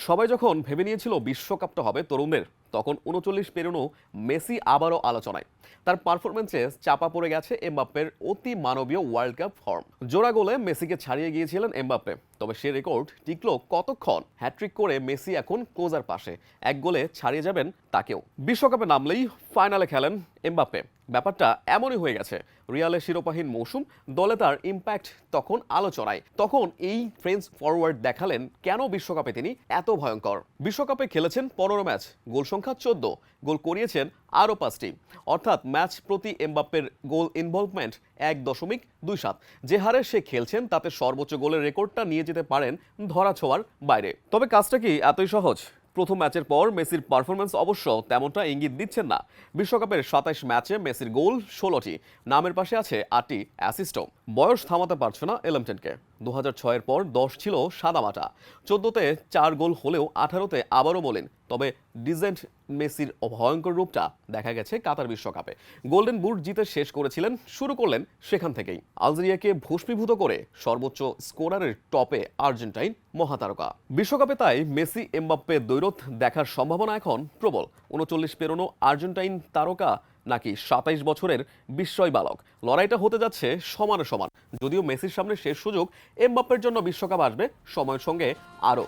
সবাই যখন ভেবে নিয়েছিল বিশ্বকাপটা হবে তরুণদের, তখন ৩৯ পেরোনো মেসি আবারও আলোচনায়। তার পারফরমেন্সে চাপা পড়ে গেছে এমবাপ্পের অতি মানবীয় ওয়ার্ল্ড কাপ ফর্ম। জোড়া গোলে মেসিকে ছাড়িয়ে গিয়েছিলেন এমবাপ্পে, তবে সে রেকর্ড টিকলো কতক্ষণ? হ্যাট্রিক করে মেসি এখন ক্লোজার পাশে, এক গোলে ছাড়িয়ে যাবেন তাকেও। বিশ্বকাপে নামলেই ফাইনালে খেলেন এমবাপ্পে। ব্যাপারটা এমনই হয়ে গেছে। রিয়ালের শিরোপাহীন মৌসুম, দলে তার ইম্প্যাক্ট তখন আলোচনায়। তখন এই ফ্রেঞ্চ ফরওয়ার্ড দেখালেন কেন বিশ্বকাপে তিনি এত ভয়ঙ্কর। বিশ্বকাপে খেলেছেন 15 ম্যাচ, গোল সংখ্যা 14, গোল করিয়েছেন আরও 5টি, অর্থাৎ ম্যাচ প্রতি এমবাপ্পের গোল ইনভলভমেন্ট 1.27। যে হারে সে খেলছেন তাতে সর্বোচ্চ গোলের রেকর্ডটা নিয়ে যেতে পারেন ধরাছোঁয়ার বাইরে। তবে কাজটা কি এতই সহজ? প্রথম ম্যাচের পর মেসির পারফরমেন্স অবশ্য তেমনটা ইঙ্গিত দিচ্ছেন না। বিশ্বকাপের 27 ম্যাচে মেসির গোল 16টি, নামের পাশে আছে 8টি অ্যাসিস্টও। বয়স থামাতে পারছে না এলমটেনকে। 2006-এর পর 10 ছিল সাদামাটা, 14তে 4 গোল হলেও 18তে আবারও বলেন। তবে ডিজেন্ট মেসির ভয়ঙ্কর রূপটা দেখা গেছে কাতার বিশ্বকাপে। গোল্ডেন বুট জিতে শেষ করেছিলেন, শুরু করলেন সেখান থেকেই। আলজেরিয়াকে ভস্মীভূত করে সর্বোচ্চ স্কোরারের টপে আর্জেন্টাইন মহাতারকা। বিশ্বকাপে তাই মেসি এমবাপ্পে দ্বৈরথ দেখার সম্ভাবনা এখন প্রবল। 39 পেরোনো আর্জেন্টাইন তারকা নাকি 27 বছরের বিস্ময় বালক, লড়াইটা হতে যাচ্ছে সমানে সমান। যদিও মেসির সামনে শেষ সুযোগ, এমবাপ্পের জন্য বিশ্বকাপ আসবে সময়ের সঙ্গে আরও।